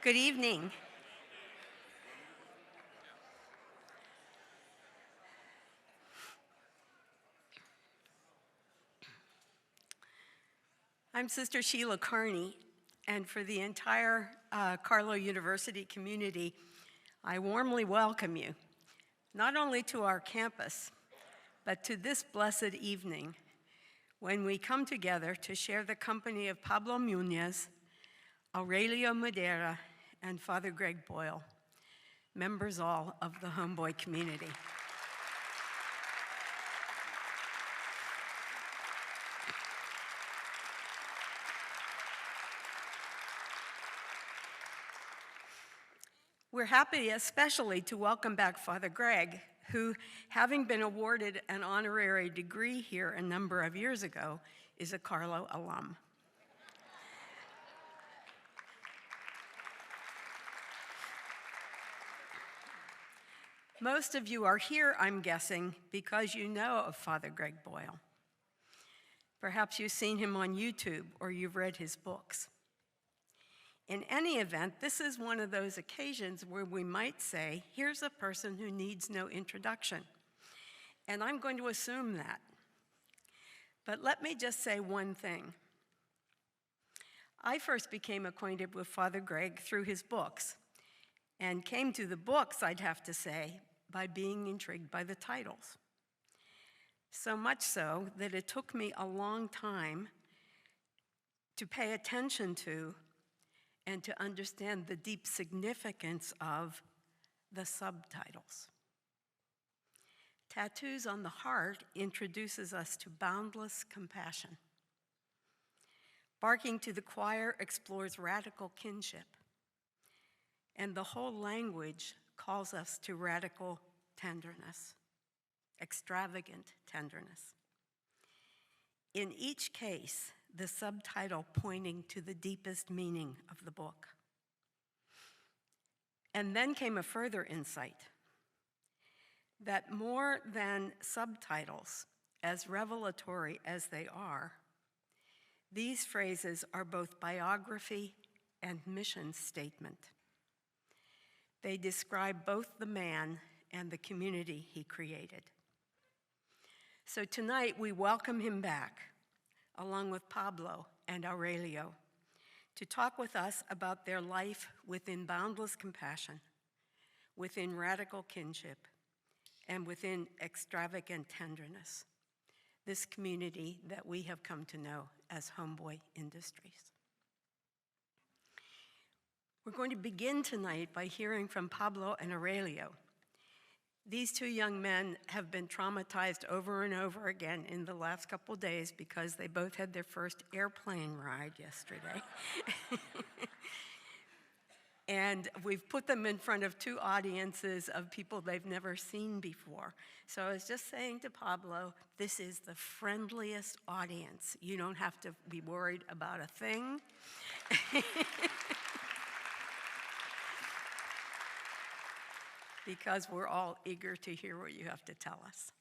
Good evening. I'm Sister Sheila Carney, and for the entire Carlow University community, I warmly welcome you, not only to our campus, but to this blessed evening when we come together to share the company of Pablo Muñoz, Aurelio Madera, and Father Greg Boyle, members all of the Homeboy community. We're happy especially to welcome back Father Greg, who, having been awarded an honorary degree here a number of years ago, is a Carlow alum. Most of you are here, I'm guessing, because you know of Father Greg Boyle. Perhaps you've seen him on YouTube or you've read his books. In any event, this is one of those occasions where we might say, here's a person who needs no introduction. And I'm going to assume that. But let me just say one thing. I first became acquainted with Father Greg through his books, and came to the books, I'd have to say, by being intrigued by the titles. So much so that it took me a long time to pay attention to and to understand the deep significance of the subtitles. Tattoos on the Heart introduces us to boundless compassion. Barking to the Choir explores radical kinship. And the whole language calls us to radical tenderness, extravagant tenderness. In each case, the subtitle pointing to the deepest meaning of the book. And then came a further insight that more than subtitles, as revelatory as they are, these phrases are both biography and mission statement. They describe both the man and the community he created. So tonight we welcome him back, along with Pablo and Aurelio, to talk with us about their life within boundless compassion, within radical kinship, and within extravagant tenderness, this community that we have come to know as Homeboy Industries. We're going to begin tonight by hearing from Pablo and Aurelio. These two young men have been traumatized over and over again in the last couple days because they both had their first airplane ride yesterday. And we've put them in front of two audiences of people they've never seen before. So I was just saying to Pablo, this is the friendliest audience. You don't have to be worried about a thing. Because we're all eager to hear what you have to tell us.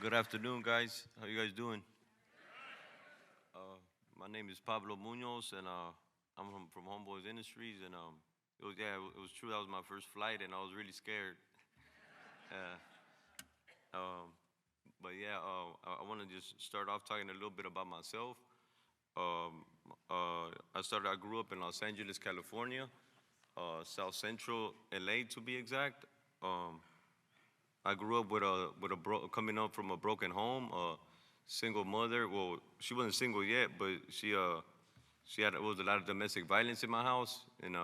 Good afternoon, guys. How you guys doing? My name is Pablo Muñoz, and I'm from Homeboys Industries, and it was true. That was my first flight, and I was really scared. But yeah, I want to just start off talking a little bit about myself. I grew up in Los Angeles, California, South Central LA to be exact. I grew up coming up from a broken home, a single mother. Well, she wasn't single yet, but there was a lot of domestic violence in my house, and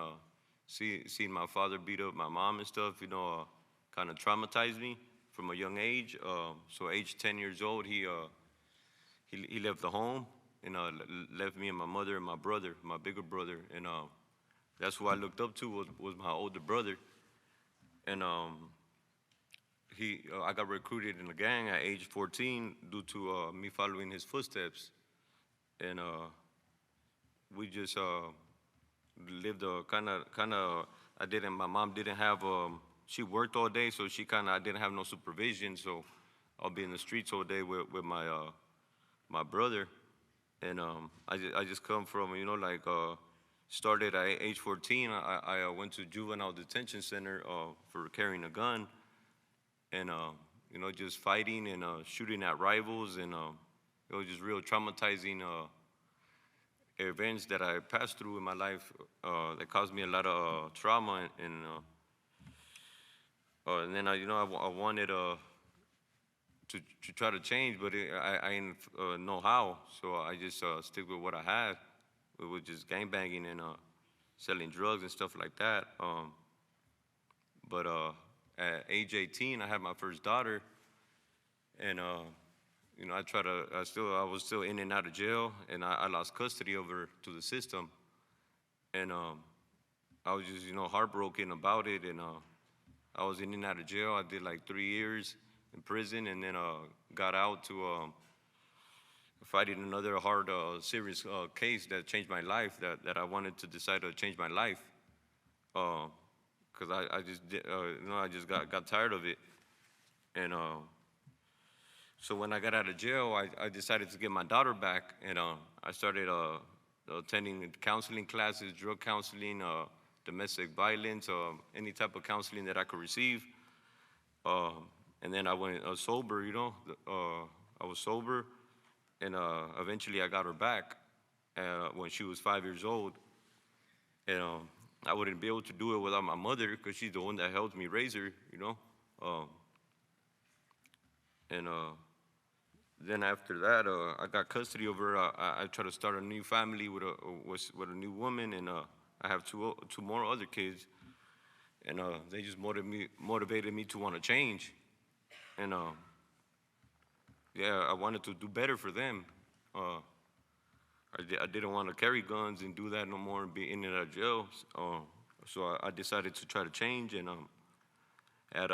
seeing my father beat up my mom and stuff, kind of traumatized me from a young age. So age 10 years old, he left the home. And left me and my mother and my brother, my bigger brother, and that's who I looked up to was my older brother. And I got recruited in a gang at age 14 due to me following his footsteps, and we just lived a kind of. My mom didn't have. She worked all day, so I didn't have no supervision. So I'll be in the streets all day with my my brother, and I just come from, started at age 14. I went to juvenile detention center for carrying a gun, and just fighting and shooting at rivals, and it was just real traumatizing events that I passed through in my life that caused me a lot of trauma, and then I wanted to try to change, but I didn't know how, so I just stick with what I had. It was just gangbanging and selling drugs and stuff like that. But at age 18, I had my first daughter, and I was still in and out of jail, and I lost custody of her to the system, and I was just heartbroken about it, and I was in and out of jail. I did like 3 years in prison, and then got out to fighting another hard, serious case that changed my life. That I wanted to decide to change my life, because I just got tired of it, and so when I got out of jail, I decided to get my daughter back, and I started attending counseling classes, drug counseling, domestic violence, any type of counseling that I could receive. And then I went sober, I was sober, and eventually I got her back when she was 5 years old. And I wouldn't be able to do it without my mother, because she's the one that helped me raise her, and then after that, I got custody of her. I tried to start a new family with a new woman, and I have two more other kids, and they just motivated me to want to change, and I wanted to do better for them. I didn't want to carry guns and do that no more and be in and out of jail, so I decided to try to change, and at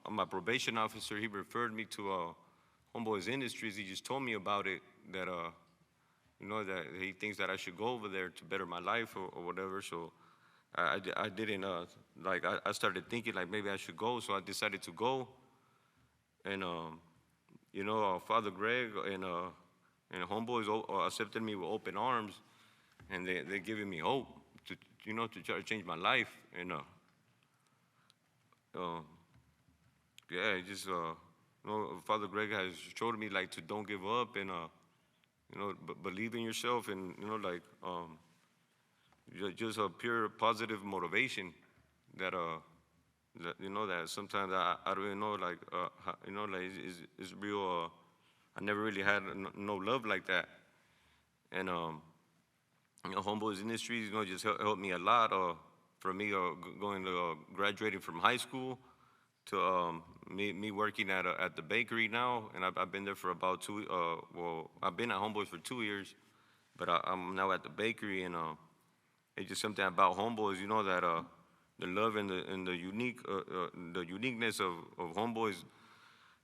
my probation officer, he referred me to Homeboys Industries. He just told me about it, that that he thinks that I should go over there to better my life or whatever. So I didn't I started thinking like maybe I should go. So I decided to go, and Father Greg and Homeboys accepted me with open arms, and they're giving me hope to try to change my life, and just Father Greg has showed me like to don't give up, and believe in yourself, and just a pure positive motivation that that sometimes I don't even know is real. I never really had no love like that, and Homeboys Industries just helped me a lot. For me, going to graduating from high school to me working at the bakery now, and I've been there for about I've been at Homeboys for 2 years, but I'm now at the bakery, and it's just something about Homeboys, that the love and the uniqueness of Homeboys,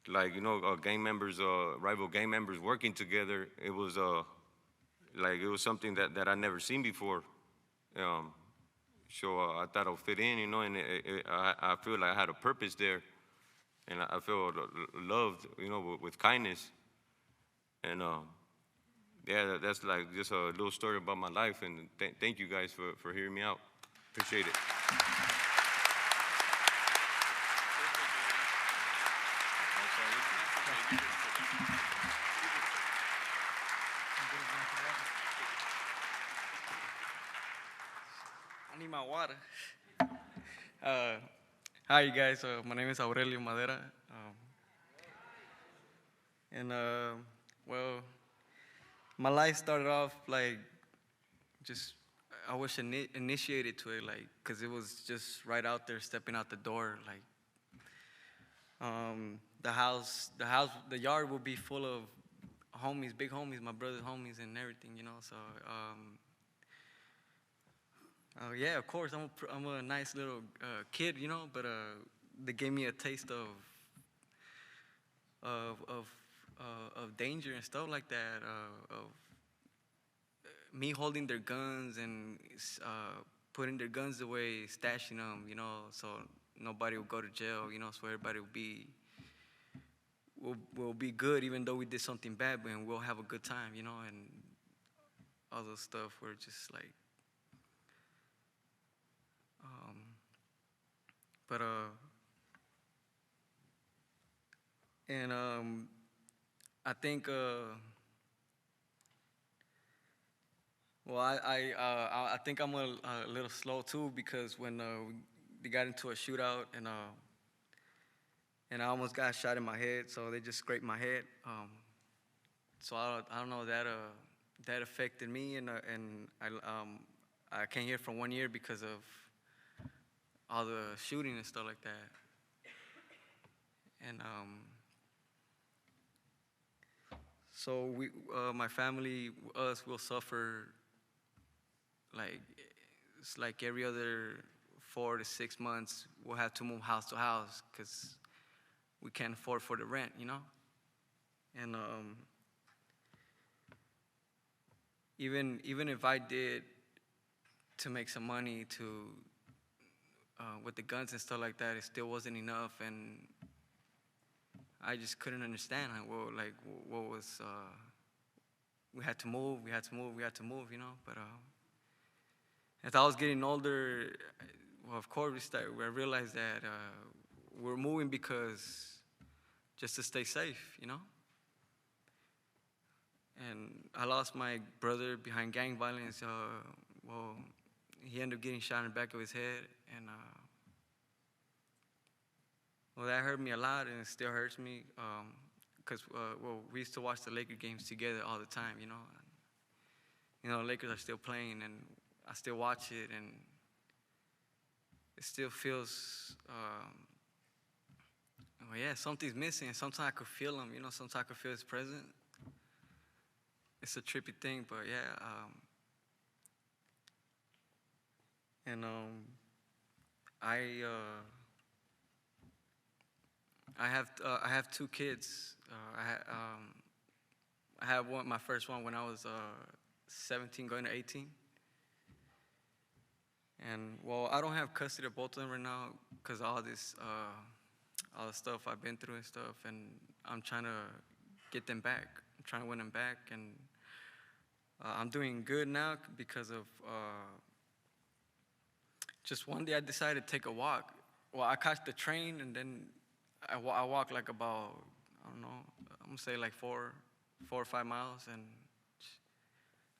like gang members, rival gang members working together. It was it was something that I never seen before. So I thought I'd fit in, and I feel like I had a purpose there, and I feel loved, with kindness. And that's like just a little story about my life, and thank you guys for hearing me out. Appreciate it. I need my water. Hi, you guys. My name is Aurelio Madera. Well, my life started off like just, I was initiated to it, like, because it was just right out there, stepping out the door. Like, the yard will be full of homies, big homies, my brother's homies and everything, So, yeah, of course, I'm a nice little kid, but they gave me a taste of danger and stuff like that, of me holding their guns and putting their guns away, stashing them, so nobody will go to jail, so everybody we'll be good even though we did something bad, and we'll have a good time, you know, and all those stuff. We're just like, but and I think well, I think I'm a little slow too, because when we got into a shootout, and I almost got shot in my head, so they just scraped my head. So I don't know, that affected me, and I came here for 1 year because of all the shooting and stuff like that. And so my family, us, will suffer like, it's like every other 4 to 6 months, we'll have to move house to house because we can't afford for the rent, you know? And even if I did to make some money to with the guns and stuff like that, it still wasn't enough, and I just couldn't understand what was. We had to move, you know. But as I was getting older, well, of course, I realized that we're moving because just to stay safe, you know. And I lost my brother behind gang violence. Well, he ended up getting shot in the back of his head, and well, that hurt me a lot, and it still hurts me, because well, we used to watch the Laker games together all the time, you know. And, you know, Lakers are still playing, and I still watch it, and it still feels, well, yeah, something's missing. Sometimes I could feel him, you know. Sometimes I could feel his presence. It's a trippy thing, but yeah. And I have 2 kids. I have my first one when I was 17, going to 18. And well, I don't have custody of both of them right now because all the stuff I've been through and stuff, and I'm trying to get them back. I'm trying to win them back, and I'm doing good now because of just one day I decided to take a walk. Well, I caught the train, and then I walked like about, I don't know, I'm gonna say like 4 or 5 miles, and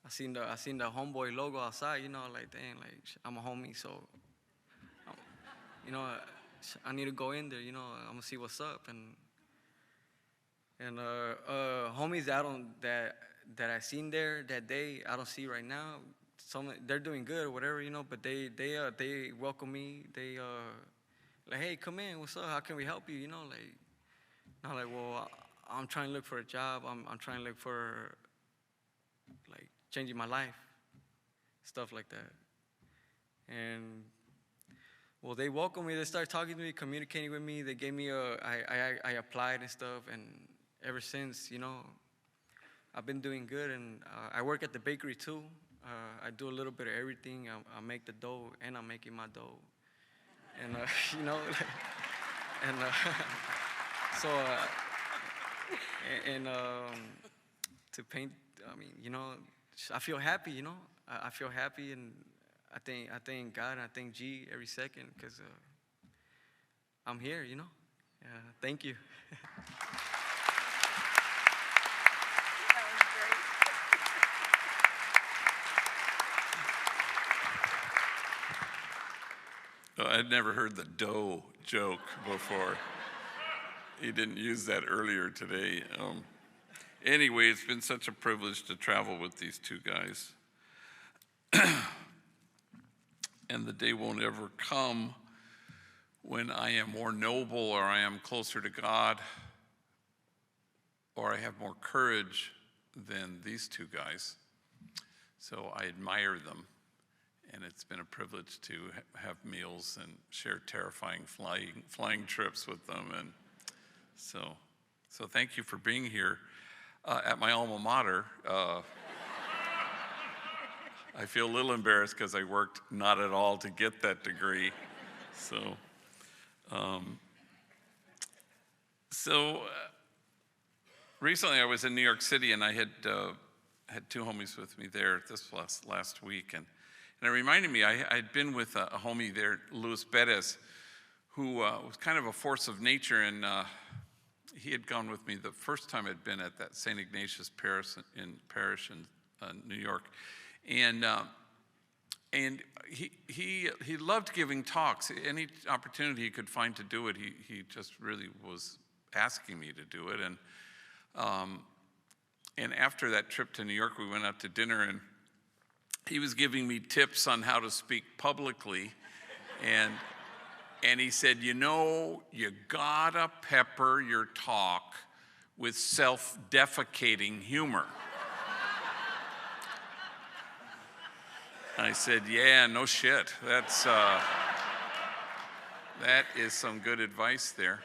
I seen the Homeboy logo outside, you know, like, dang, like, I'm a homie, so, you know, I need to go in there, you know, I'm gonna see what's up, and homies that I seen there that day, I don't see right now. They're doing good or whatever, you know, but they welcome me. They like, hey, come in, what's up? How can we help you? You know, like, I'm like, well, I'm trying to look for a job. I'm trying to look for, like, changing my life, stuff like that. And well, they welcomed me. They started talking to me, communicating with me. They gave me I applied and stuff, and ever since, you know, I've been doing good. And I work at the bakery too. I do a little bit of everything. I make the dough, and I'm making my dough. And, you know, like, and so, to paint, I mean, you know, I feel happy, you know. I feel happy, and I thank God, and I thank G every second, because I'm here, you know. Thank you. I'd never heard the dough joke before. He didn't use that earlier today. Anyway, it's been such a privilege to travel with these 2 guys. And the day won't ever come when I am more noble, or I am closer to God, or I have more courage than these 2 guys. So I admire them. And it's been a privilege to have meals and share terrifying flying trips with them. And so thank you for being here at my alma mater. I feel a little embarrassed because I worked not at all to get that degree. recently I was in New York City, and I had two homies with me there this last week, and it reminded me, I'd been with a homie there, Luis Perez, who was kind of a force of nature, and he had gone with me the first time I'd been at that St. Ignatius Parish in New York, and he loved giving talks. Any opportunity he could find to do it, he just really was asking me to do it. And after that trip to New York, we went out to dinner, and he was giving me tips on how to speak publicly, and he said, you gotta pepper your talk with self-defecating humor. And I said, yeah, no shit. That is some good advice there.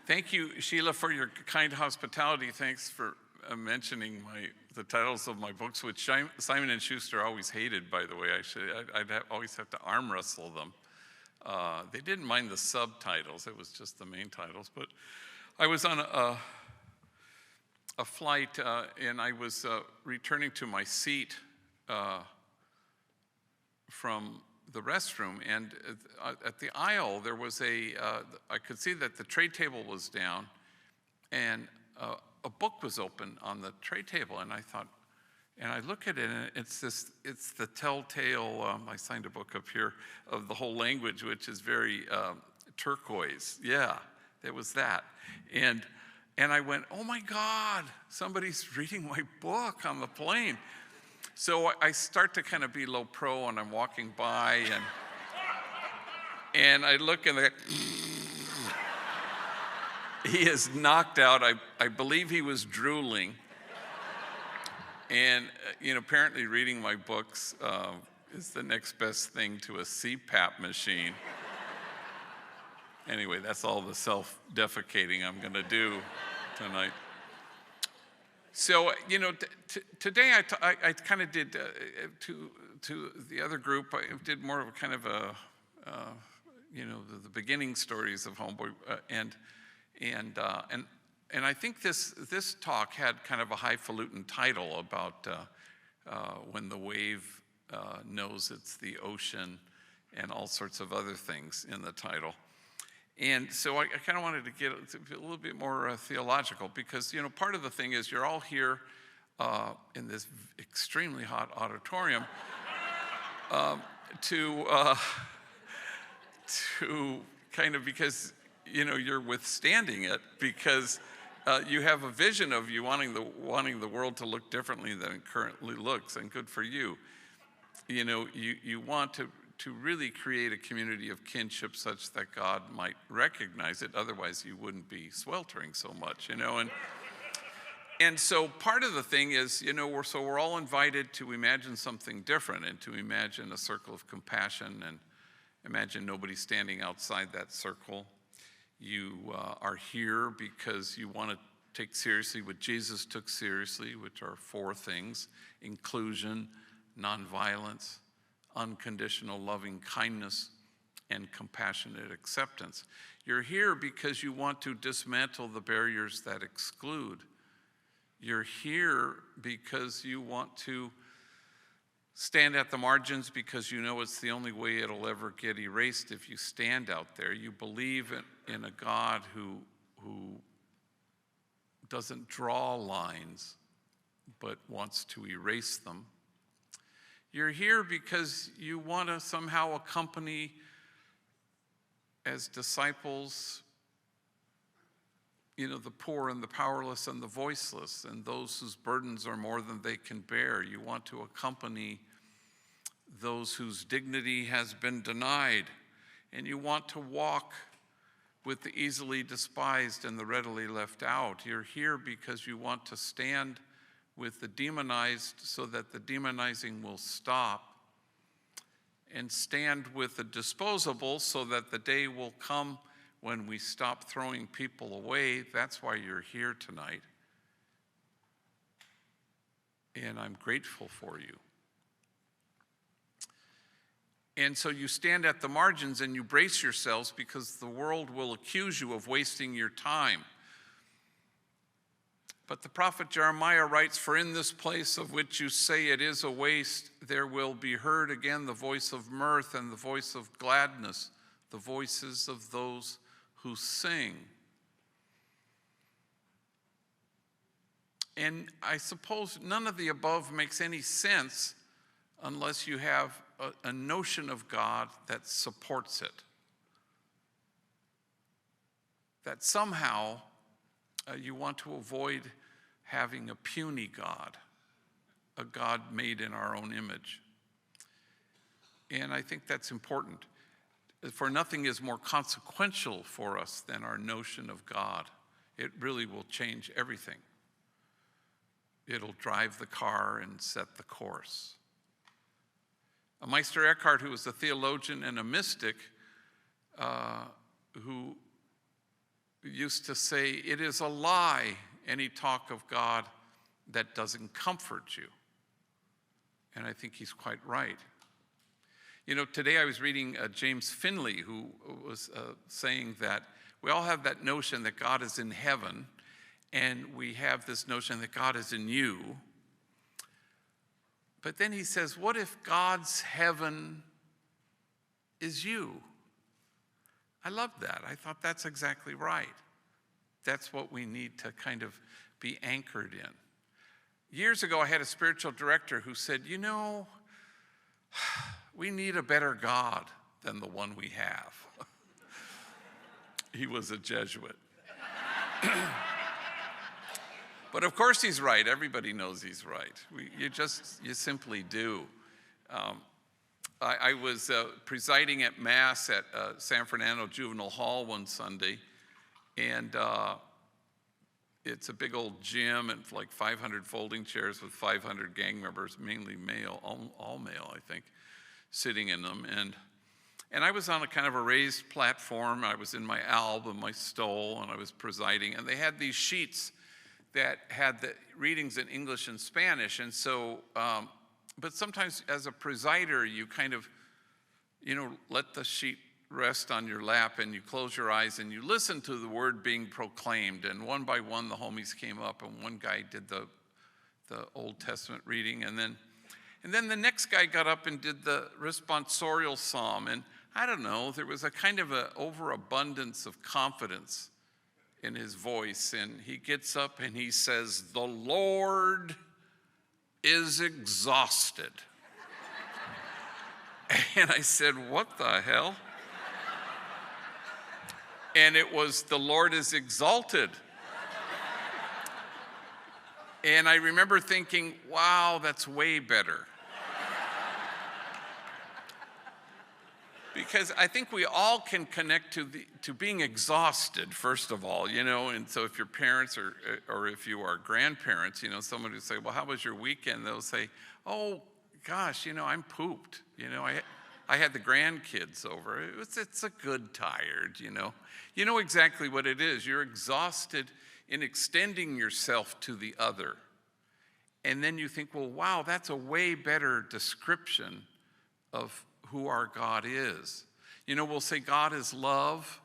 Thank you, Sheila, for your kind hospitality. Thanks for mentioning the titles of my books, which Simon & Schuster always hated, by the way. I'd always have to arm wrestle them. They didn't mind the subtitles. It was just the main titles. But I was on a flight, and I was returning to my seat from the restroom, and at the aisle there was I could see that the tray table was down, and a book was open on the tray table, and I thought, and I look at it, and it's the telltale, I signed a book up here, of the whole language, which is very turquoise. Yeah, it was that. And I went, oh my God, somebody's reading my book on the plane. So I start to kind of be low pro, and I'm walking by, and I look, and he is knocked out. I believe he was drooling. And apparently reading my books is the next best thing to a CPAP machine. Anyway, that's all the self-defecating I'm going to do tonight. So, today I kind of did, to the other group, I did more of a kind of the beginning stories of Homeboy, and I think this talk had kind of a highfalutin title about when the wave knows it's the ocean, and all sorts of other things in the title. And so I kind of wanted to get a little bit more theological, because part of the thing is you're all here in this extremely hot auditorium to kind of, because you're withstanding it, because you have a vision of you wanting the world to look differently than it currently looks, and good for you. You want to really create a community of kinship such that God might recognize it. Otherwise, you wouldn't be sweltering so much, And so part of the thing is, we're all invited to imagine something different, and to imagine a circle of compassion, and imagine nobody standing outside that circle. You are here because you want to take seriously what Jesus took seriously, which are 4 things: inclusion, nonviolence, unconditional loving kindness, and compassionate acceptance. You're here because you want to dismantle the barriers that exclude. You're here because you want to stand at the margins, because it's the only way it'll ever get erased if you stand out there. You believe in a God who doesn't draw lines, but wants to erase them. You're here because you want to somehow accompany, as disciples, the poor and the powerless and the voiceless, and those whose burdens are more than they can bear. You want to accompany those whose dignity has been denied, and you want to walk with the easily despised and the readily left out. You're here because you want to stand with the demonized so that the demonizing will stop, and stand with the disposable so that the day will come when we stop throwing people away. That's why you're here tonight. And I'm grateful for you. And so you stand at the margins and you brace yourselves, because the world will accuse you of wasting your time. But the prophet Jeremiah writes, "For in this place of which you say it is a waste, there will be heard again the voice of mirth and the voice of gladness, the voices of those who sing." And I suppose none of the above makes any sense unless you have a notion of God that supports it. That somehow you want to avoid having a puny God, a God made in our own image. And I think that's important. For nothing is more consequential for us than our notion of God. It really will change everything. It'll drive the car and set the course. Meister Eckhart, who was a theologian and a mystic, who used to say, "It is a lie, any talk of God that doesn't comfort you." And I think he's quite right. You know, today I was reading James Finley, who was saying that we all have that notion that God is in heaven, and we have this notion that God is in you. But then he says, what if God's heaven is you? I love that. I thought that's exactly right. That's what we need to kind of be anchored in. Years ago, I had a spiritual director who said, you know, we need a better God than the one we have. He was a Jesuit. But of course he's right. Everybody knows he's right. You simply do. I was presiding at Mass at San Fernando Juvenile Hall one Sunday, and it's a big old gym and like 500 folding chairs with 500 gang members, mainly male, all male, I think, sitting in them. And I was on a kind of a raised platform. I was in my alb and my stole, and I was presiding. And they had these sheets that had the readings in English and Spanish. And so, but sometimes as a presider, you kind of, let the sheet rest on your lap and you close your eyes and you listen to the word being proclaimed. And one by one, the homies came up, and one guy did the Old Testament reading. And then the next guy got up and did the responsorial psalm. And I don't know, there was a kind of an overabundance of confidence in his voice. And he gets up and he says, "The Lord is exhausted." And I said, "What the hell?" And it was, "The Lord is exalted." And I remember thinking, wow, that's way better. Because I think we all can connect to being exhausted, first of all, and so if your parents or if you are grandparents, someone who say, "Well, how was your weekend?" They'll say, "Oh, gosh, I'm pooped. I had the grandkids over. It's a good tired, You know exactly what it is. You're exhausted in extending yourself to the other. And then you think, well, wow, that's a way better description of who our God is. We'll say God is love,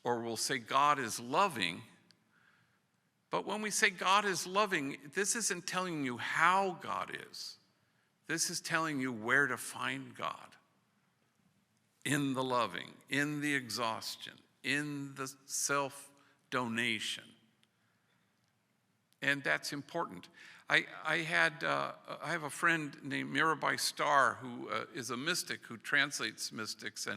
or we'll say God is loving. But when we say God is loving, this isn't telling you how God is. This is telling you where to find God. In the loving, in the exhaustion, in the self-donation. And that's important. I have a friend named Mirabai Starr who is a mystic who translates mystics,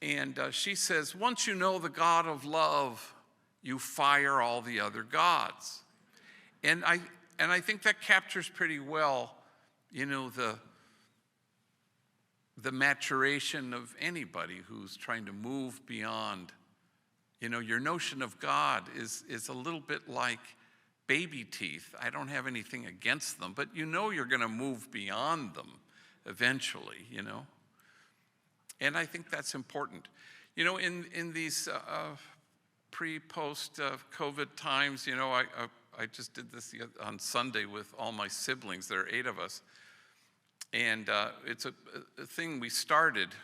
and she says, once you know the God of love, you fire all the other gods. And I think that captures pretty well, the maturation of anybody who's trying to move beyond. Your notion of God is a little bit like baby teeth. I don't have anything against them, but you're going to move beyond them eventually, And I think that's important. In these pre-post COVID times, I just did this on Sunday with all my siblings. There are 8 of us. And it's a thing we started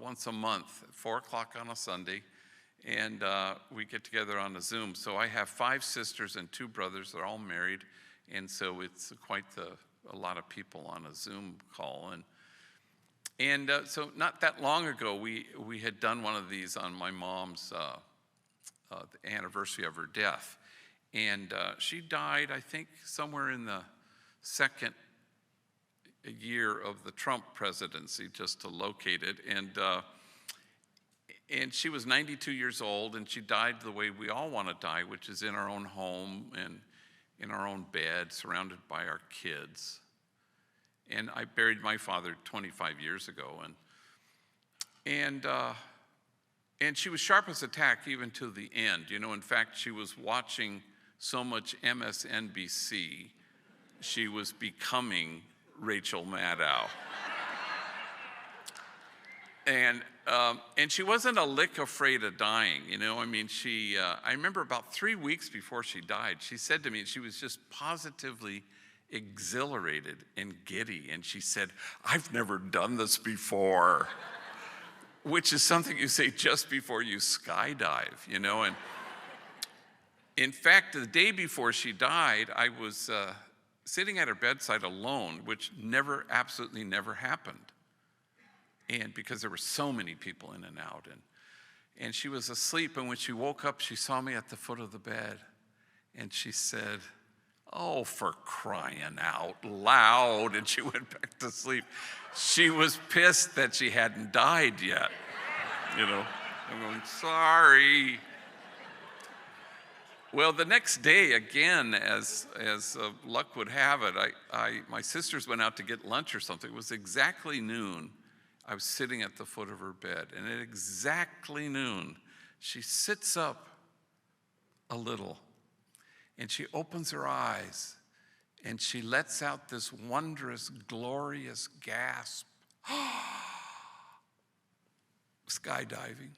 once a month at 4 o'clock on a Sunday. and we get together on a Zoom. So I have 5 sisters and 2 brothers. They're all married, and so it's quite a lot of people on a Zoom call. And so not that long ago, we had done one of these on my mom's the anniversary of her death. And she died, I think, somewhere in the second year of the Trump presidency, just to locate it. And she was 92 years old, and she died the way we all want to die, which is in our own home and in our own bed, surrounded by our kids. And I buried my father 25 years ago, and she was sharp as a tack even to the end. You know, in fact, she was watching so much MSNBC, she was becoming Rachel Maddow. And she wasn't a lick afraid of dying, you know. I mean, I remember about 3 weeks before she died, she said to me, she was just positively exhilarated and giddy. And she said, "I've never done this before," which is something you say just before you skydive, you know. And in fact, the day before she died, I was sitting at her bedside alone, which absolutely never happened. And because there were so many people in and out, and she was asleep, and when she woke up, she saw me at the foot of the bed, and she said, "Oh, for crying out loud," and she went back to sleep. She was pissed that she hadn't died yet, you know. I'm going, "Sorry." Well, the next day, again, as luck would have it, my sisters went out to get lunch or something. It was exactly noon. I was sitting at the foot of her bed, and at exactly noon, she sits up a little, and she opens her eyes, and she lets out this wondrous, glorious gasp. Skydiving.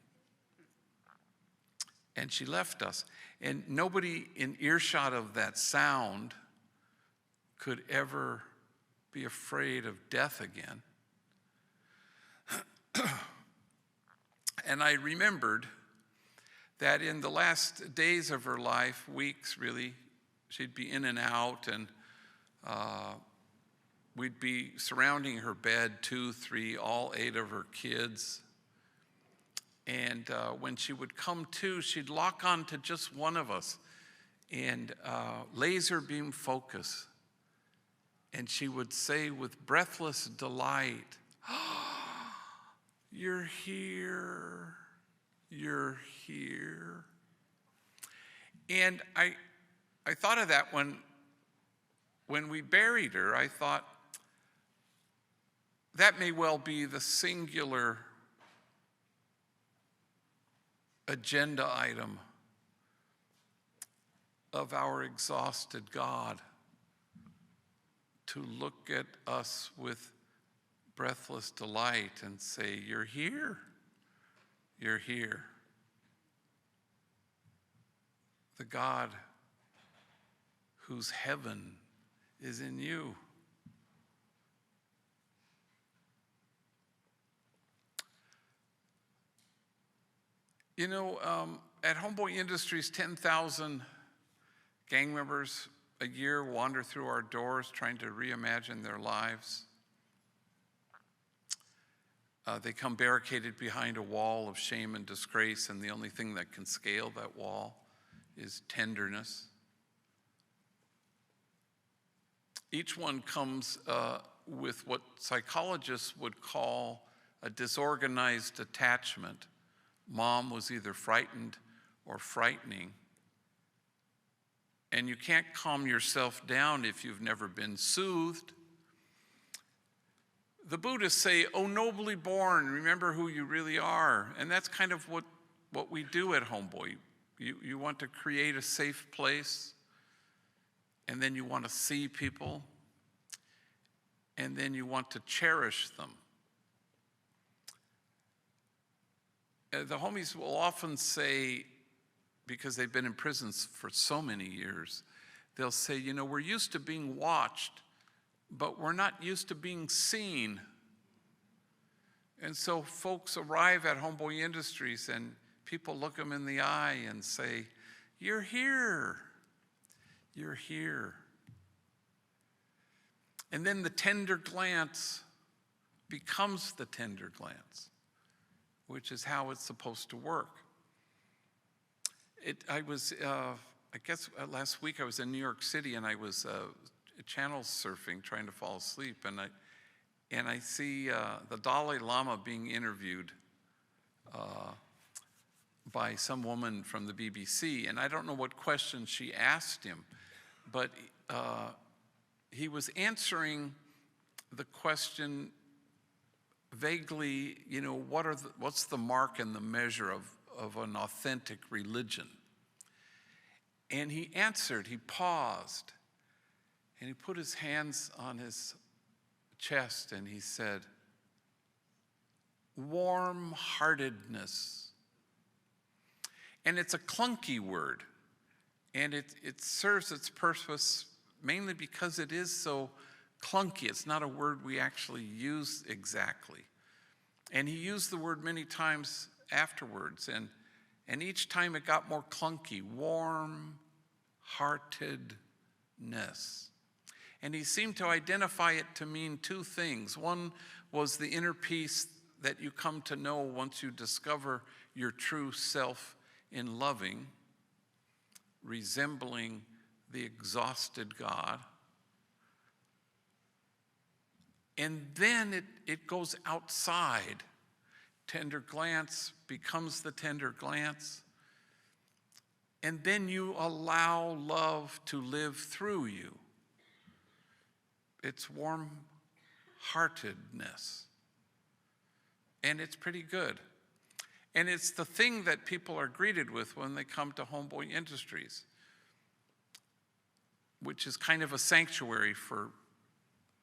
And she left us. And nobody in earshot of that sound could ever be afraid of death again. And I remembered that in the last days of her life, weeks really, she'd be in and out, and we'd be surrounding her bed, 2, 3, all 8 of her kids. And when she would come to, she'd lock on to just one of us and laser beam focus. And she would say with breathless delight, "You're here, you're here." And I thought of that when we buried her. I thought, that may well be the singular agenda item of our exhausted God, to look at us with breathless delight and say, "You're here, you're here." The God whose heaven is in you. You know, at Homeboy Industries, 10,000 gang members a year wander through our doors trying to reimagine their lives. They come barricaded behind a wall of shame and disgrace, and the only thing that can scale that wall is tenderness. Each one comes with what psychologists would call a disorganized attachment. Mom was either frightened or frightening. And you can't calm yourself down if you've never been soothed. The Buddhists say, "Oh, nobly born, remember who you really are." And that's kind of what we do at Homeboy. You want to create a safe place, and then you want to see people, and then you want to cherish them. The homies will often say, because they've been in prisons for so many years, they'll say, "You know, we're used to being watched, but we're not used to being seen." And so folks arrive at Homeboy Industries, and people look them in the eye and say, "You're here. You're here." And then the tender glance becomes the tender glance, which is how it's supposed to work. Last week I was in New York City, and I was channel surfing, trying to fall asleep, and I see the Dalai Lama being interviewed by some woman from the BBC, and I don't know what question she asked him, but he was answering the question vaguely, what's the mark and the measure of an authentic religion? And he answered, he paused, and he put his hands on his chest and he said, warm-heartedness. And it's a clunky word, and it serves its purpose mainly because it is so clunky. It's not a word we actually use exactly. And he used the word many times afterwards, and each time it got more clunky, warm-heartedness. And he seemed to identify it to mean two things. One was the inner peace that you come to know once you discover your true self in loving, resembling the exhausted God. And then it goes outside. Tender glance becomes the tender glance. And then you allow love to live through you. It's warm-heartedness. And it's pretty good. And it's the thing that people are greeted with when they come to Homeboy Industries, which is kind of a sanctuary for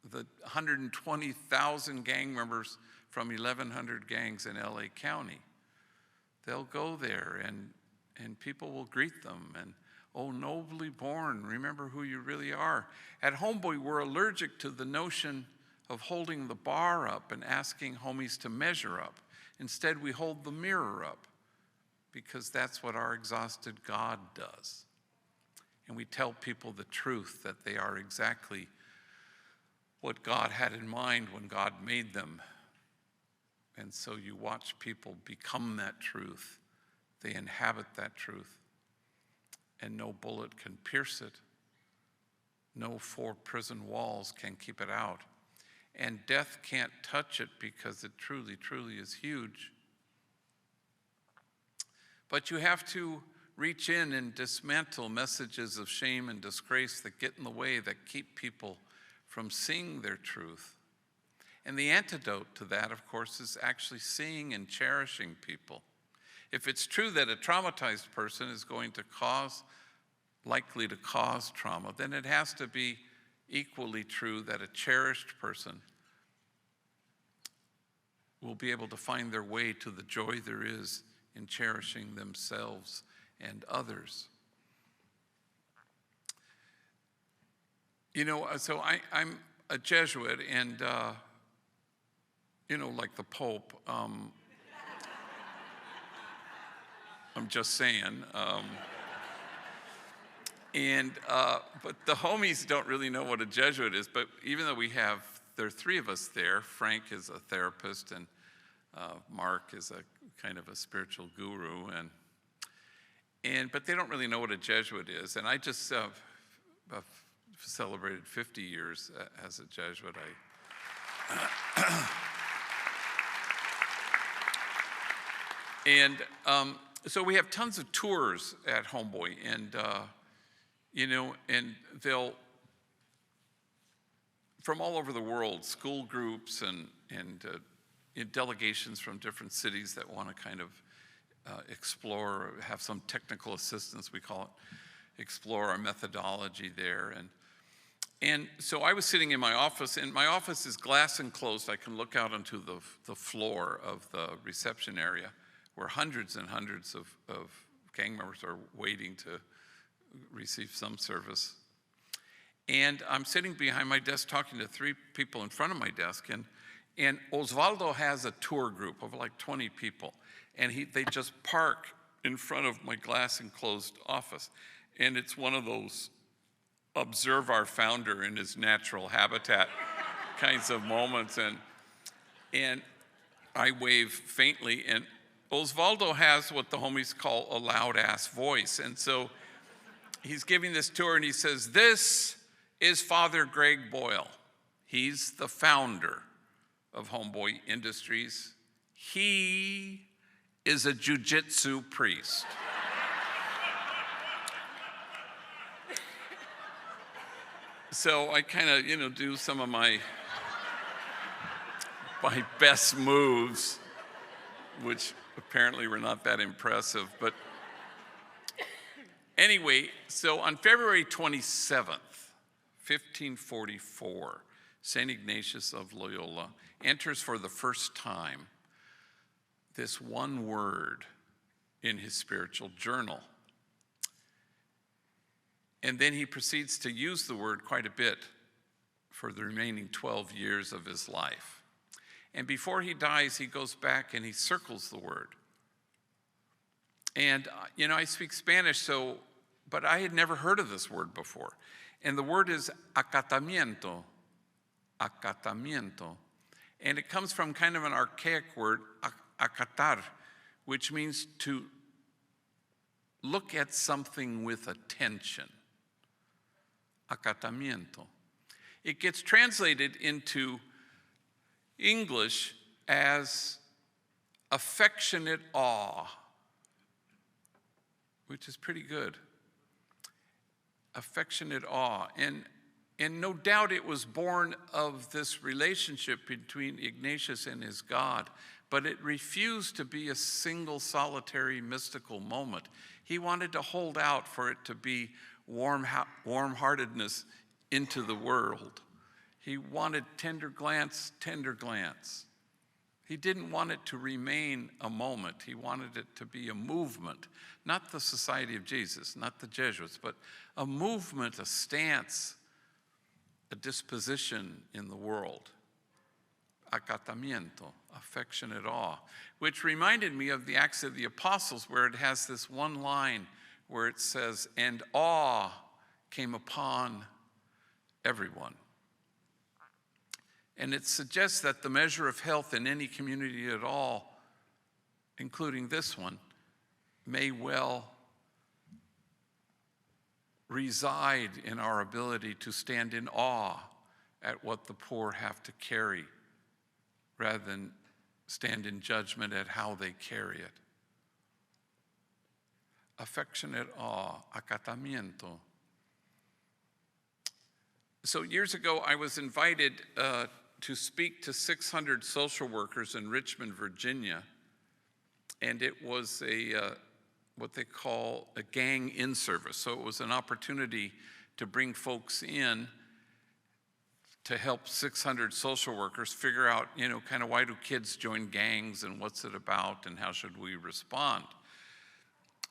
the 120,000 gang members from 1,100 gangs in LA County. They'll go there and people will greet them and, "Oh, nobly born, remember who you really are." At Homeboy, we're allergic to the notion of holding the bar up and asking homies to measure up. Instead, we hold the mirror up because that's what our exhausted God does. And we tell people the truth, that they are exactly what God had in mind when God made them. And so you watch people become that truth. They inhabit that truth. And no bullet can pierce it. No 4 prison walls can keep it out. And death can't touch it because it truly, truly is huge. But you have to reach in and dismantle messages of shame and disgrace that get in the way, that keep people from seeing their truth. And the antidote to that, of course, is actually seeing and cherishing people. If it's true that a traumatized person is likely to cause trauma, then it has to be equally true that a cherished person will be able to find their way to the joy there is in cherishing themselves and others. So I'm a Jesuit, and like the Pope, I'm just saying. But the homies don't really know what a Jesuit is. But even though there are 3 of us there. Frank is a therapist, and Mark is a kind of a spiritual guru, but they don't really know what a Jesuit is. And I just celebrated 50 years as a Jesuit. So we have tons of tours at Homeboy, and they'll, from all over the world, school groups and delegations from different cities that want to kind of explore, have some technical assistance, we call it, explore our methodology there. And so I was sitting in my office, and my office is glass enclosed. I can look out onto the floor of the reception area, where hundreds and hundreds of gang members are waiting to receive some service. And I'm sitting behind my desk talking to 3 people in front of my desk, and Osvaldo has a tour group of like 20 people, and they just park in front of my glass enclosed office. And it's one of those observe our founder in his natural habitat kinds of moments. And I wave faintly, and Osvaldo has what the homies call a loud ass voice. And so he's giving this tour and he says, "This is Father Greg Boyle. He's the founder of Homeboy Industries. He is a jiu-jitsu priest." So I kind of, do some of my best moves, which apparently were not that impressive. But anyway, so on February 27th, 1544, St. Ignatius of Loyola enters for the first time this one word in his spiritual journal. And then he proceeds to use the word quite a bit for the remaining 12 years of his life. And before he dies, he goes back and he circles the word. And, I speak Spanish, but I had never heard of this word before. And the word is acatamiento, acatamiento. And it comes from kind of an archaic word, acatar, which means to look at something with attention. Acatamiento. It gets translated into English as affectionate awe, which is pretty good. Affectionate awe. And no doubt it was born of this relationship between Ignatius and his God, but it refused to be a single solitary mystical moment. He wanted to hold out for it to be warm-heartedness into the world. He wanted tender glance, tender glance. He didn't want it to remain a moment. He wanted it to be a movement, not the Society of Jesus, not the Jesuits, but a movement, a stance, a disposition in the world. Acatamiento, affectionate awe, which reminded me of the Acts of the Apostles, where it has this one line where it says, "And awe came upon everyone." And it suggests that the measure of health in any community at all, including this one, may well reside in our ability to stand in awe at what the poor have to carry, rather than stand in judgment at how they carry it. Affectionate awe, acatamiento. So years ago, I was invited to speak to 600 social workers in Richmond, Virginia, and it was what they call a gang in-service. So it was an opportunity to bring folks in to help 600 social workers figure out, kind of why do kids join gangs and what's it about and how should we respond.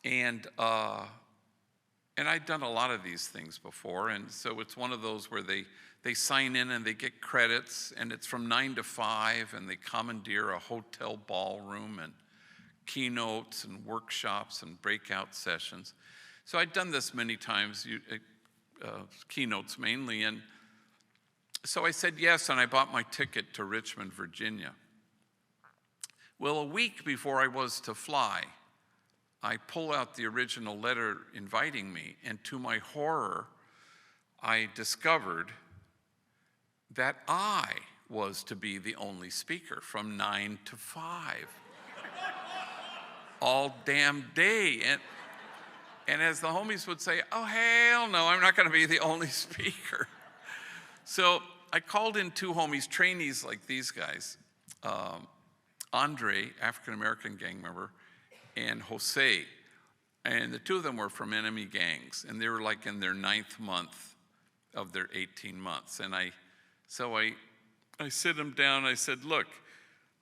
And I'd done a lot of these things before, and so it's one of those where they sign in and they get credits, and it's from 9 to 5, and they commandeer a hotel ballroom and keynotes and workshops and breakout sessions. So I'd done this many times, keynotes mainly, and so I said yes, and I bought my ticket to Richmond, Virginia. Well, a week before I was to fly, I pull out the original letter inviting me, and to my horror, I discovered that I was to be the only speaker from 9 to 5. All damn day. And as the homies would say, "Oh, hell no, I'm not going to be the only speaker." So I called in 2 homies, trainees like these guys, Andre, African-American gang member, and Jose. And the 2 of them were from enemy gangs, and they were like in their 9th month of their 18 months. And I sit them down, I said, "Look,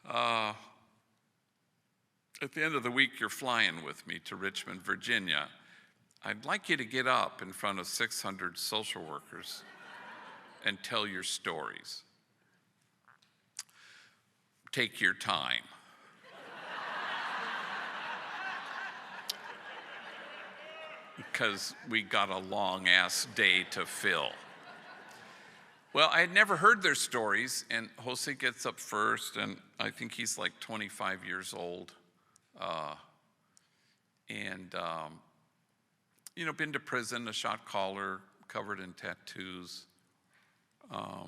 at the end of the week, you're flying with me to Richmond, Virginia. I'd like you to get up in front of 600 social workers and tell your stories. Take your time." because we got a long-ass day to fill. Well, I had never heard their stories, and Jose gets up first, and I think he's like 25 years old. Been to prison, a shot caller, covered in tattoos. At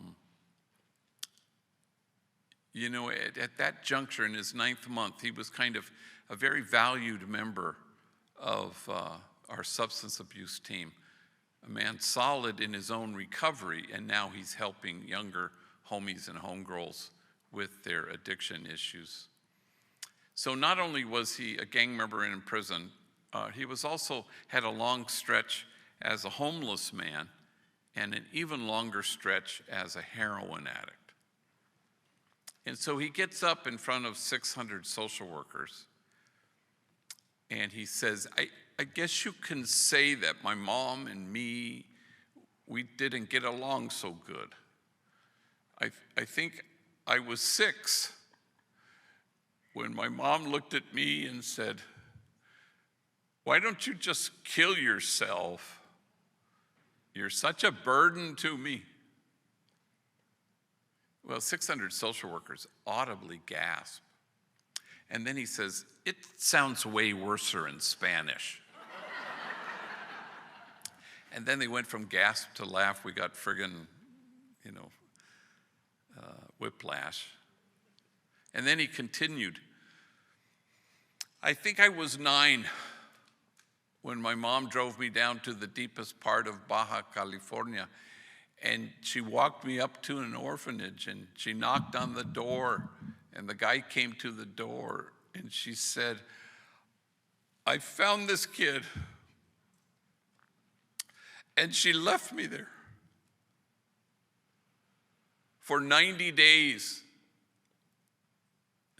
that juncture in his 9th month, he was kind of a very valued member of our substance abuse team, a man solid in his own recovery, and now he's helping younger homies and homegirls with their addiction issues. So not only was he a gang member in prison, he was also had a long stretch as a homeless man and an even longer stretch as a heroin addict. And so he gets up in front of 600 social workers and he says, I guess you can say that my mom and me, we didn't get along so good. I think I was 6 when my mom looked at me and said, why don't you just kill yourself? You're such a burden to me. Well, 600 social workers audibly gasp. And then he says, it sounds way worser in Spanish. And then they went from gasp to laugh. We got friggin', whiplash. And then he continued, I think I was 9 when my mom drove me down to the deepest part of Baja California, and she walked me up to an orphanage, and she knocked on the door, and the guy came to the door, and she said, I found this kid, and she left me there for 90 days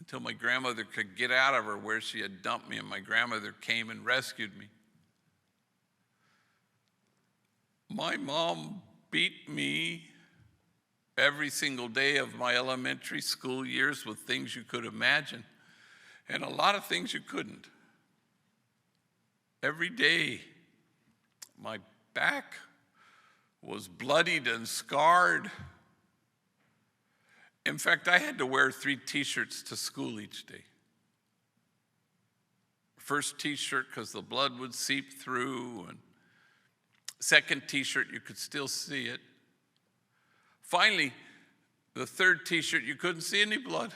until my grandmother could get out of her where she had dumped me, and my grandmother came and rescued me. My mom beat me every single day of my elementary school years with things you could imagine, and a lot of things you couldn't. Every day, my back was bloodied and scarred. In fact, I had to wear 3 t-shirts to school each day. First t-shirt because the blood would seep through, and second t-shirt, you could still see it. Finally, the 3rd t-shirt, you couldn't see any blood.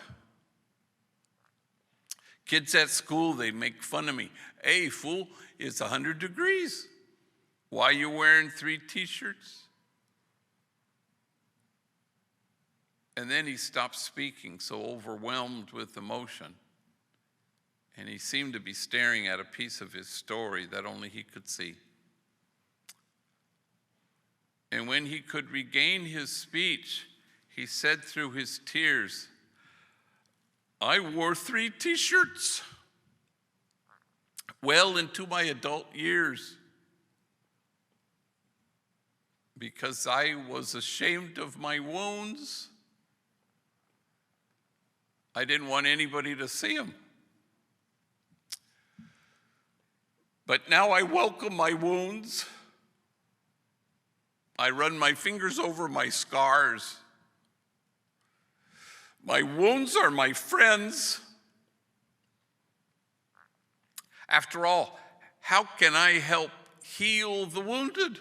Kids at school, they'd make fun of me. Hey, fool, it's 100 degrees. Why are you wearing 3 t-shirts? And then he stopped speaking, so overwhelmed with emotion. And he seemed to be staring at a piece of his story that only he could see. And when he could regain his speech, he said through his tears, I wore 3 t-shirts well into my adult years because I was ashamed of my wounds. I didn't want anybody to see them. But now I welcome my wounds. I run my fingers over my scars. My wounds are my friends. After all, how can I help heal the wounded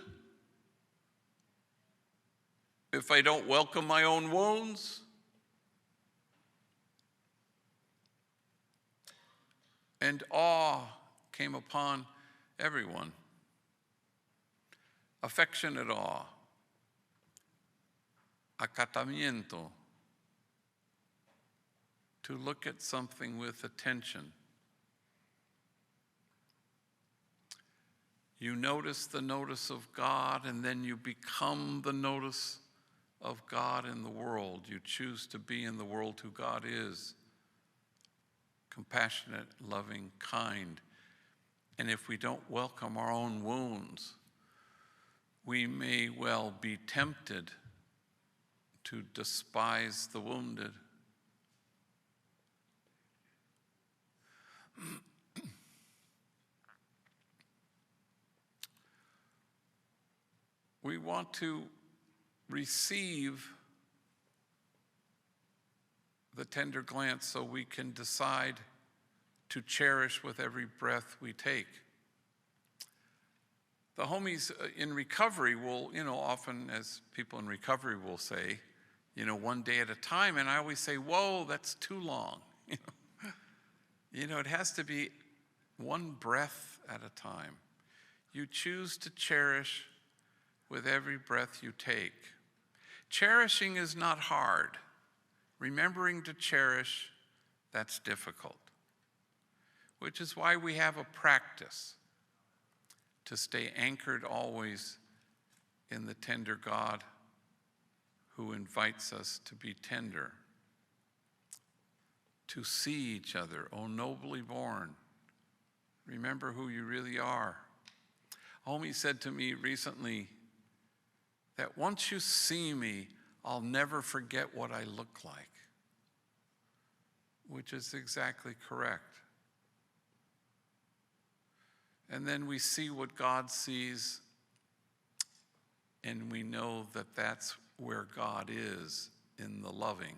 if I don't welcome my own wounds? And awe came upon everyone. Affectionate awe, acatamiento, to look at something with attention. You notice the notice of God, and then you become the notice of God in the world. You choose to be in the world who God is, compassionate, loving, kind. And if we don't welcome our own wounds, we may well be tempted to despise the wounded. we want to receive the tender glance so we can decide to cherish with every breath we take. The homies in recovery will, often as people in recovery will say, one day at a time. And I always say, whoa, that's too long. It has to be one breath at a time. You choose to cherish with every breath you take. Cherishing is not hard. Remembering to cherish, that's difficult. Which is why we have a practice to stay anchored always in the tender God who invites us to be tender, to see each other, O nobly born. Remember who you really are. Homie said to me recently that once you see me, I'll never forget what I look like, which is exactly correct. And then we see what God sees, and we know that that's where God is, in the loving.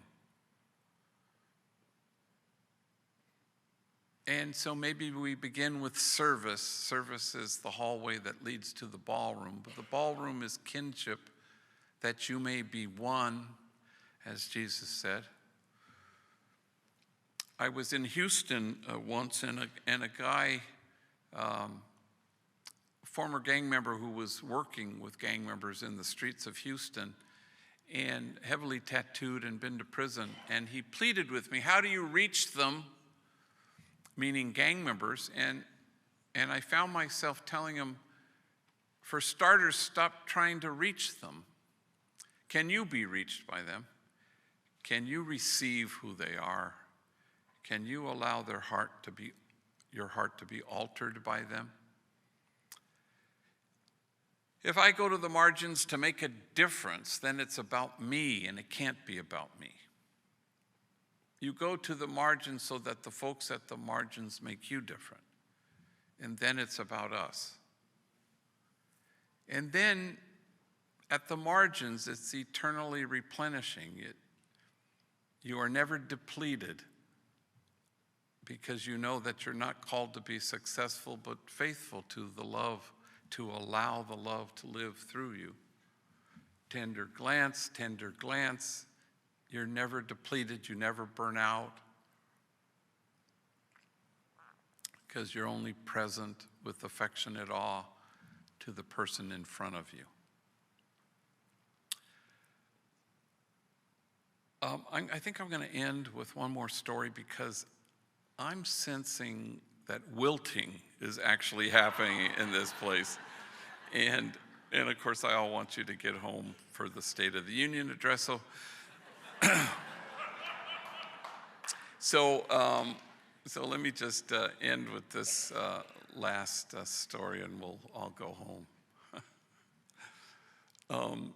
And so maybe we begin with service. Service is the hallway that leads to the ballroom, but the ballroom is kinship, that you may be one, as Jesus said. I was in Houston once, and a guy, former gang member who was working with gang members in the streets of Houston, and heavily tattooed and been to prison, and he pleaded with me, how do you reach them? Meaning gang members, and I found myself telling him, for starters, stop trying to reach them. Can you be reached by them? Can you receive who they are? Can you allow your heart to be altered by them? If I go to the margins to make a difference, then it's about me, and it can't be about me. You go to the margins so that the folks at the margins make you different. And then it's about us. And then at the margins, it's eternally replenishing. You are never depleted because you know that you're not called to be successful, but faithful to the love, to allow the love to live through you. Tender glance, tender glance. You're never depleted, you never burn out, because you're only present with affectionate awe to the person in front of you. I think I'm going to end with one more story, because I'm sensing that wilting is actually happening in this place. And of course, I all want you to get home for the State of the Union address. So let me just end with this last story, and we'll all go home.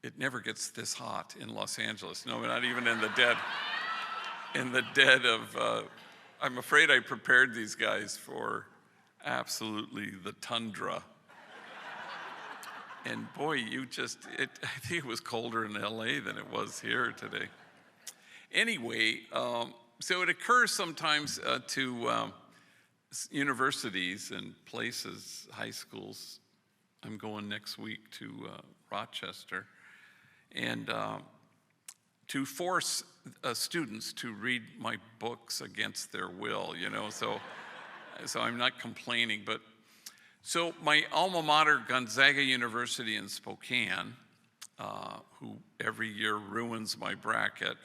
It never gets this hot in Los Angeles. No, not even in the dead. In the dead of, I'm afraid I prepared these guys for absolutely the tundra. And boy, I think it was colder in LA than it was here today. Anyway, so it occurs sometimes to universities and places, high schools. I'm going next week to Rochester, and to force students to read my books against their will, so I'm not complaining, but so my alma mater, Gonzaga University in Spokane, who every year ruins my bracket,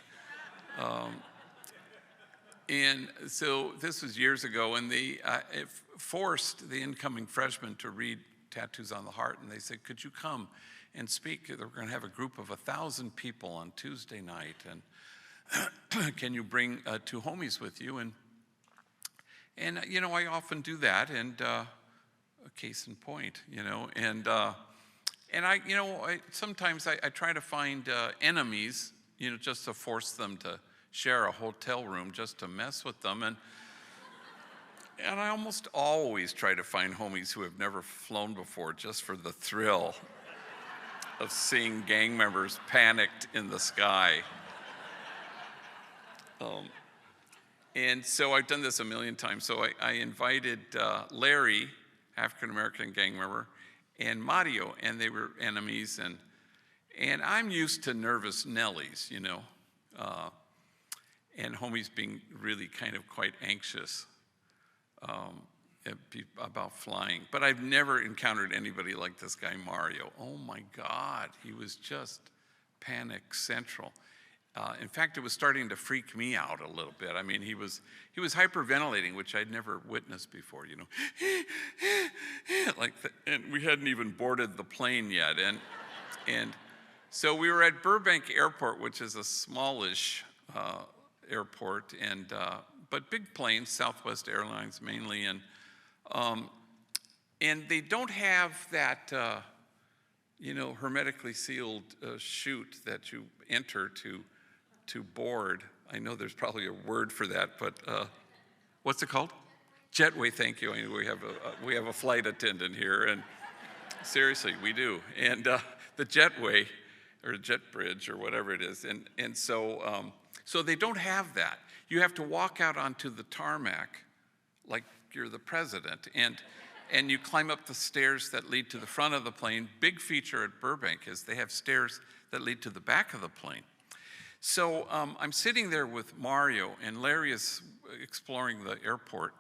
and so this was years ago, and they forced the incoming freshmen to read Tattoos on the Heart, and they said, could you come and speak? They're going to have a group of 1,000 people on Tuesday night, and can you bring 2 homies with you? And I often do that, and a case in point, and I sometimes I try to find enemies, just to force them to share a hotel room, just to mess with them, I almost always try to find homies who have never flown before just for the thrill of seeing gang members panicked in the sky. And so I've done this a million times. So I invited Larry, African-American gang member, and Mario, and they were enemies. And I'm used to nervous Nellies, you know, and homies being really kind of quite anxious about flying. But I've never encountered anybody like this guy, Mario. Oh my God, he was just panic central. In fact, it was starting to freak me out a little bit. I mean, he was hyperventilating, which I'd never witnessed before, you know. And we hadn't even boarded the plane yet. And so we were at Burbank Airport, which is a smallish airport, but big planes, Southwest Airlines mainly, and they don't have that, you know, hermetically sealed chute that you enter to board. I know there's probably a word for that, but what's it called? Jetway. Thank you. I mean, we have a flight attendant here, and seriously, we do. And the jetway, or jet bridge, or whatever it is, and so they don't have that. You have to walk out onto the tarmac like you're the president, and you climb up the stairs that lead to the front of the plane. Big feature at Burbank is they have stairs that lead to the back of the plane. So I'm sitting there with Mario, and Larry is exploring the airport,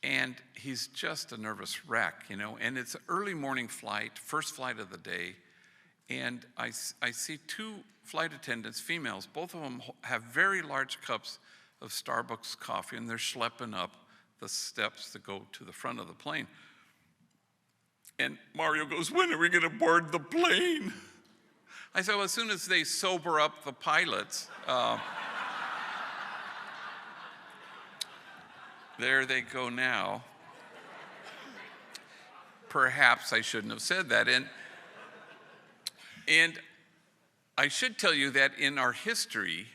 and he's just a nervous wreck, you know, and it's an early morning flight, first flight of the day, and I see two flight attendants, females, both of them have very large cups of Starbucks coffee, and they're schlepping up the steps that go to the front of the plane. And Mario goes, "When are we going to board the plane?" I said, "Well, as soon as they sober up the pilots." There they go now. Perhaps I shouldn't have said that. And I should tell you that in our history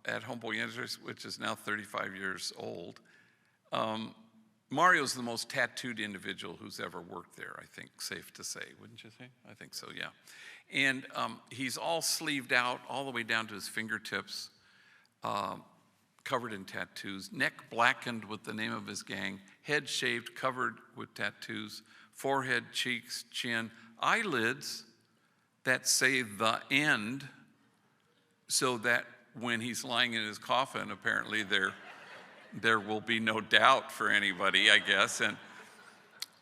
at Homeboys, which is now 35 years old, Mario's the most tattooed individual who's ever worked there, I think, safe to say. Wouldn't you say? I think so, yeah. And he's all sleeved out, all the way down to his fingertips, covered in tattoos, neck blackened with the name of his gang, head shaved, covered with tattoos, forehead, cheeks, chin, eyelids that say "the end," so that when he's lying in his coffin, apparently there will be no doubt for anybody, I guess.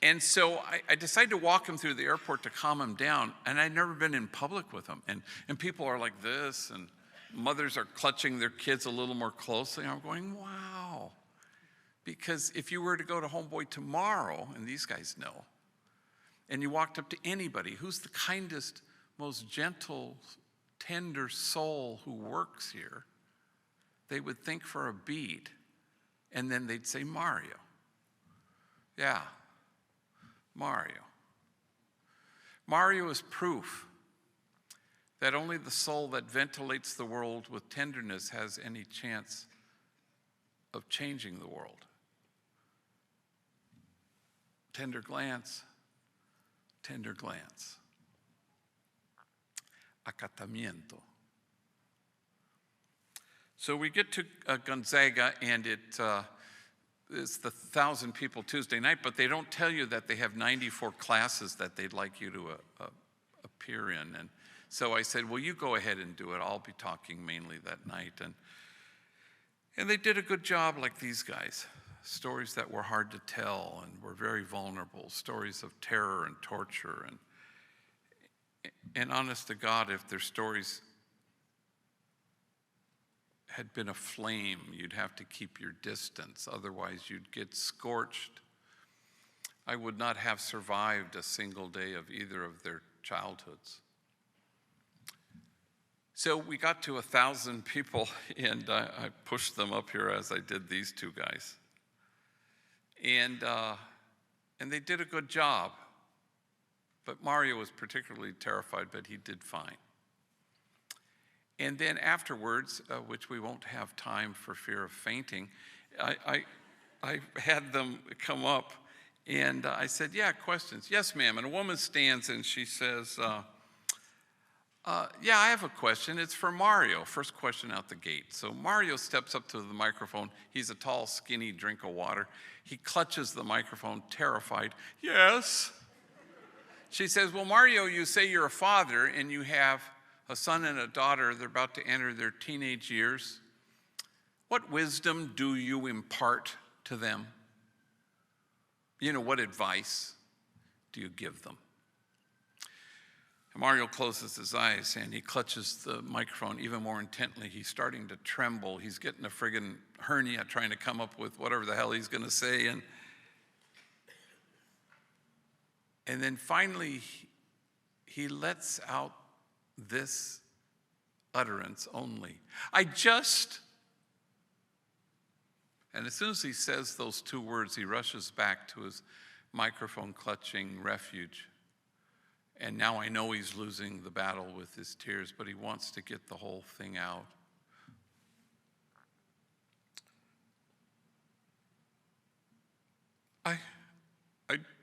And so I decided to walk him through the airport to calm him down, and I'd never been in public with him. And people are like this, and mothers are clutching their kids a little more closely. I'm going, wow. Because if you were to go to Homeboy tomorrow, and these guys know, and you walked up to anybody who's the kindest, most gentle, tender soul who works here, they would think for a beat, and then they'd say, "Mario." Yeah, Mario. Mario is proof that only the soul that ventilates the world with tenderness has any chance of changing the world. Tender glance, tender glance. Acatamiento. So we get to Gonzaga, and it's the 1,000 people Tuesday night, but they don't tell you that they have 94 classes that they'd like you to appear in. And so I said, "Well, you go ahead and do it. I'll be talking mainly that night." And they did a good job, like these guys. Stories that were hard to tell and were very vulnerable, stories of terror and torture. And honest to God, if their stories had been a flame, you'd have to keep your distance. Otherwise, you'd get scorched. I would not have survived a single day of either of their childhoods. So we got to 1,000 people, and I pushed them up here as I did these two guys. And they did a good job. But Mario was particularly terrified, but he did fine. And then afterwards, which we won't have time for fear of fainting, I had them come up, and I said, yeah, questions. Yes, ma'am. And a woman stands and she says, yeah, I have a question. It's for Mario. First question out the gate. So Mario steps up to the microphone. He's a tall, skinny drink of water. He clutches the microphone, terrified. Yes. She says, well, Mario, you say you're a father and you have a son and a daughter. They're about to enter their teenage years. What wisdom do you impart to them? You know, what advice do you give them? And Mario closes his eyes and he clutches the microphone even more intently. He's starting to tremble. He's getting a friggin' hernia trying to come up with whatever the hell he's going to say. And then finally, he lets out this utterance only. And as soon as he says those two words, he rushes back to his microphone clutching refuge. And now I know he's losing the battle with his tears, but he wants to get the whole thing out. I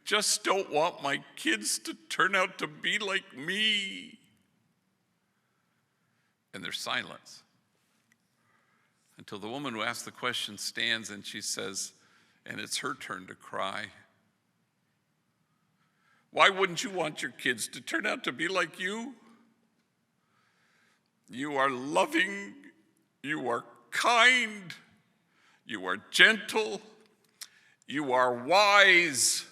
just don't want my kids to turn out to be like me. And there's silence until the woman who asked the question stands and she says, and it's her turn to cry, why wouldn't you want your kids to turn out to be like you? You are loving, you are kind, you are gentle, you are wise.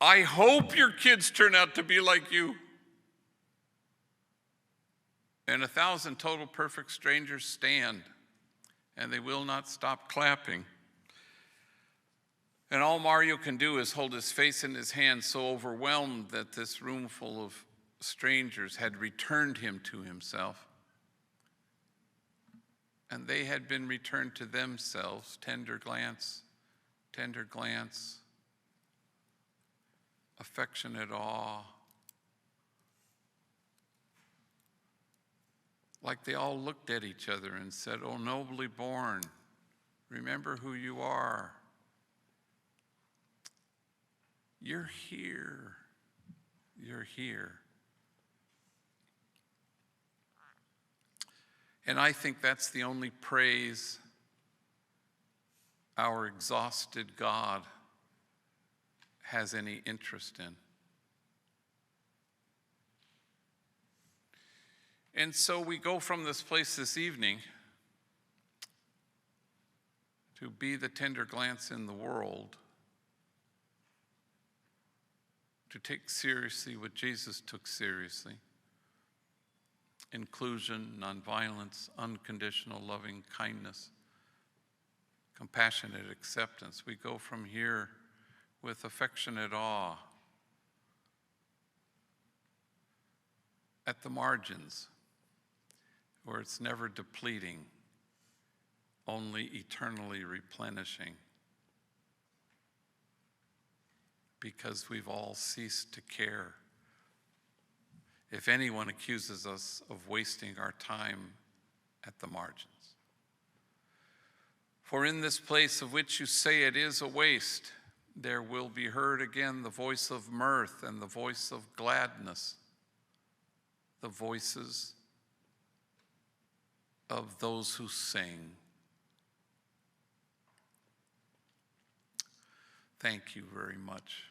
I hope your kids turn out to be like you. And 1,000 total perfect strangers stand, and they will not stop clapping. And all Mario can do is hold his face in his hands, so overwhelmed that this room full of strangers had returned him to himself. And they had been returned to themselves. Tender glance, affectionate awe. Like they all looked at each other and said, "Oh, nobly born, remember who you are. You're here. You're here." And I think that's the only praise our exhausted God has any interest in. And so we go from this place this evening to be the tender glance in the world, to take seriously what Jesus took seriously: inclusion, nonviolence, unconditional loving kindness, compassionate acceptance. We go from here with affectionate awe at the margins, where it's never depleting, only eternally replenishing, because we've all ceased to care. If anyone accuses us of wasting our time at the margins. For in this place of which you say it is a waste, there will be heard again the voice of mirth and the voice of gladness, the voices of those who sing. Thank you very much.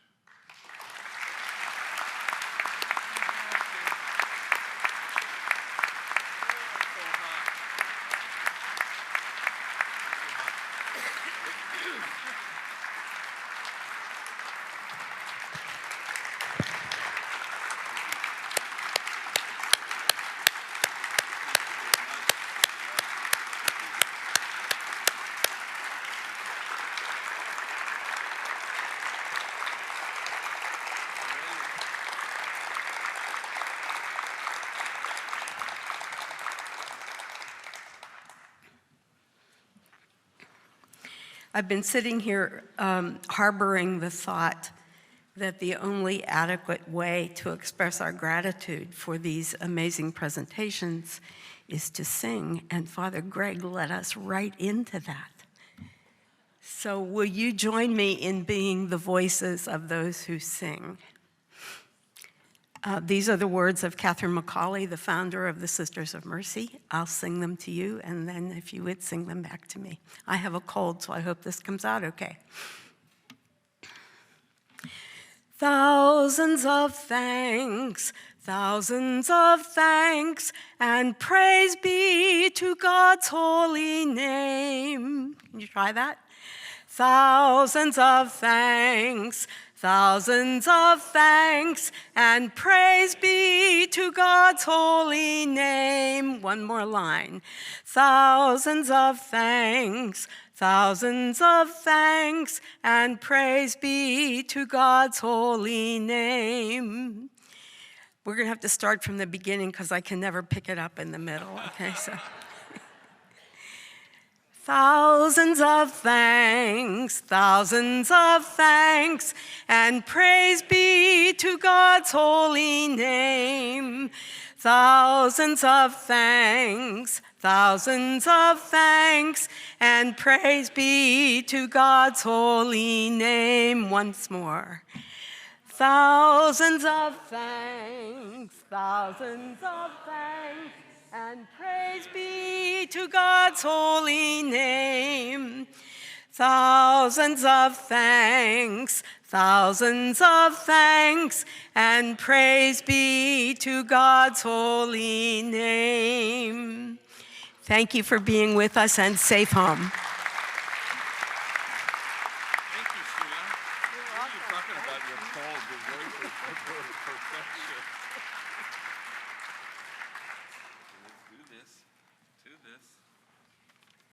I've been sitting here harboring the thought that the only adequate way to express our gratitude for these amazing presentations is to sing, and Father Greg led us right into that. So will you join me in being the voices of those who sing? These are the words of Catherine McCauley, the founder of the Sisters of Mercy. I'll sing them to you, and then if you would sing them back to me. I have a cold, so I hope this comes out okay. Thousands of thanks, and praise be to God's holy name. Can you try that? Thousands of thanks, and praise be to God's holy name. One more line. Thousands of thanks, and praise be to God's holy name. We're going to have to start from the beginning because I can never pick it up in the middle, okay? So, thousands of thanks, and praise be to God's holy name. Thousands of thanks, and praise be to God's holy name. Once more. Thousands of thanks, and praise be to God's holy name. Thousands of thanks, and praise be to God's holy name. Thank you for being with us, and safe home.